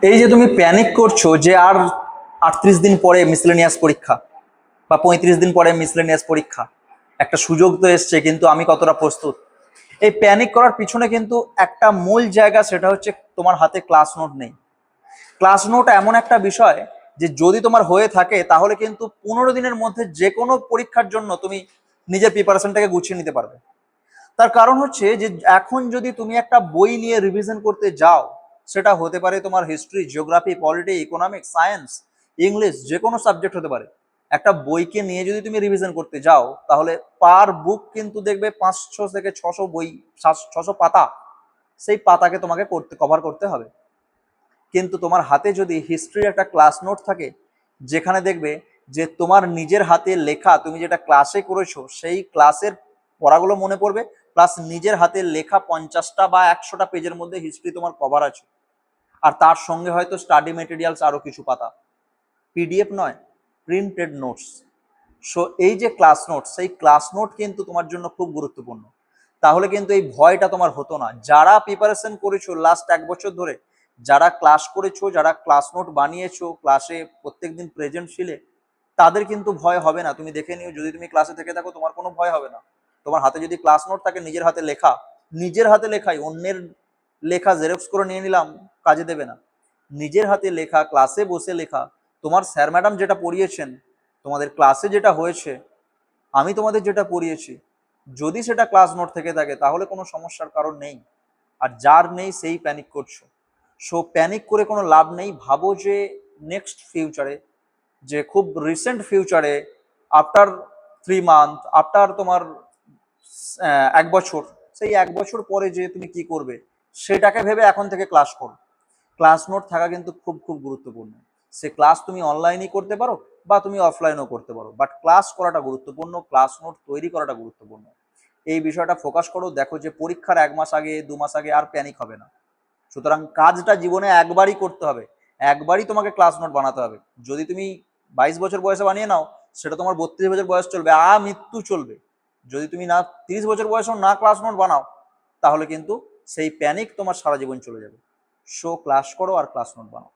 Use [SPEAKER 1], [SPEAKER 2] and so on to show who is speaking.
[SPEAKER 1] এই যে তুমি প্যানিক করছো যে আর 38 দিন পরে মিসলেনিয়াস পরীক্ষা বা 35 দিন পরে মিসলেনিয়াস পরীক্ষা, একটা সুযোগ তো এসছে, কিন্তু আমি কতটা প্রস্তুত? এই প্যানিক করার পিছনে কিন্তু একটা মূল জায়গা, সেটা হচ্ছে তোমার হাতে ক্লাস নোট নেই। ক্লাস নোট এমন একটা বিষয় যে যদি তোমার হয়ে থাকে তাহলে কিন্তু 15 দিনের মধ্যে যে কোনো পরীক্ষার জন্য তুমি নিজের প্রিপারেশনটাকে গুছিয়ে নিতে পারবে। তার কারণ হচ্ছে যে এখন যদি তুমি একটা বই নিয়ে রিভিশন করতে যাও, সেটা হতে পারে তোমার history, geography, polity, economics, science, English, যে কোনো সাবজেক্ট হতে পারে। একটা বইকে নিয়ে যদি তুমি রিভিশন করতে যাও তাহলে পার বুক কিন্তু দেখবে 500 থেকে 600 বই, 600 পাতা, সেই পাতাকে তোমাকে কভার করতে হবে। কিন্তু তোমার হাতে যদি হিস্ট্রির একটা ক্লাস নোট থাকে, যেখানে দেখবে যে তোমার নিজের হাতে লেখা, তুমি যেটা ক্লাসে করেছো সেই ক্লাসের পড়াগুলো মনে পড়বে, প্লাস নিজের হাতে লেখা 50টা বা 100টা পেজের মধ্যে হিস্ট্রি তোমার কভার আছে, আর তার সঙ্গে হয়তো স্টাডি মেটেরিয়ালস আরো কিছু পাতা, পিডিএফ নয়, প্রিন্টেড নোটস। সো এই যে ক্লাস নোট, সেই ক্লাস নোট কিন্তু তোমার জন্য খুব গুরুত্বপূর্ণ। তাহলে কিন্তু এই ভয়টা তোমার হতো না। যারা প্রিপারেশন করেছো লাস্ট 1 বছর ধরে, যারা ক্লাস করেছো, যারা ক্লাস নোট বানিয়েছো, ক্লাসে প্রত্যেকদিন প্রেজেন্ট ছিলে, তাদের কিন্তু ভয় হবে না। তুমি দেখে নিও, যদি তুমি ক্লাসে থেকে থাকো তোমার কোনো ভয় হবে না। তোমার হাতে যদি ক্লাস নোট থাকে, নিজের হাতে লেখা, নিজের হাতে লেখাই, অন্যের লেখা জেরক্স করে নিয়ে নিলাম, কাজে দেবে না। নিজের হাতে লেখা, ক্লাসে বসে লেখা, তোমার স্যার ম্যাডাম যেটা পড়িয়েছেন, তোমাদের ক্লাসে যেটা হয়েছে, আমি তোমাদের যেটা পড়িয়েছি, যদি সেটা ক্লাস নোট থেকে থাকে তাহলে কোনো সমস্যার কারণ নেই। আর যার নেই সেই প্যানিক করছো। সো প্যানিক করে কোনো লাভ নেই। ভাবো যে নেক্সট ফিউচারে, যে খুব রিসেন্ট ফিউচারে, আফটার 3 মান্থ, আফটার তোমার 1 বছর, সেই 1 বছর পরে যে তুমি কি করবে সেটাকে ভেবে এখন থেকে ক্লাস করো। ক্লাস নোট থাকা কিন্তু খুব খুব গুরুত্বপূর্ণ। সে ক্লাস তুমি অনলাইনেই করতে পারো বা তুমি অফলাইনেও করতে পারো, বাট ক্লাস করাটা গুরুত্বপূর্ণ, ক্লাস নোট তৈরি করাটা গুরুত্বপূর্ণ। এই বিষয়টা ফোকাস করো, দেখো যে পরীক্ষার 1 মাস আগে, 2 মাস আগে আর প্যানিক হবে না। সুতরাং কাজটা জীবনে একবারই করতে হবে, একবারই তোমাকে ক্লাস নোট বানাতে হবে। যদি তুমি 22 বছর বয়সে বানিয়ে নাও, সেটা তোমার 32 বছর বয়স চলবে, মৃত্যু চলবে। যদি তুমি না 30 বছর বয়সেও না ক্লাস নোট বানাও, তাহলে কিন্তু সেই প্যানিক তোমার সারা জীবন চলে যাবে। ক্লাস করো আর ক্লাস নোট বানাও।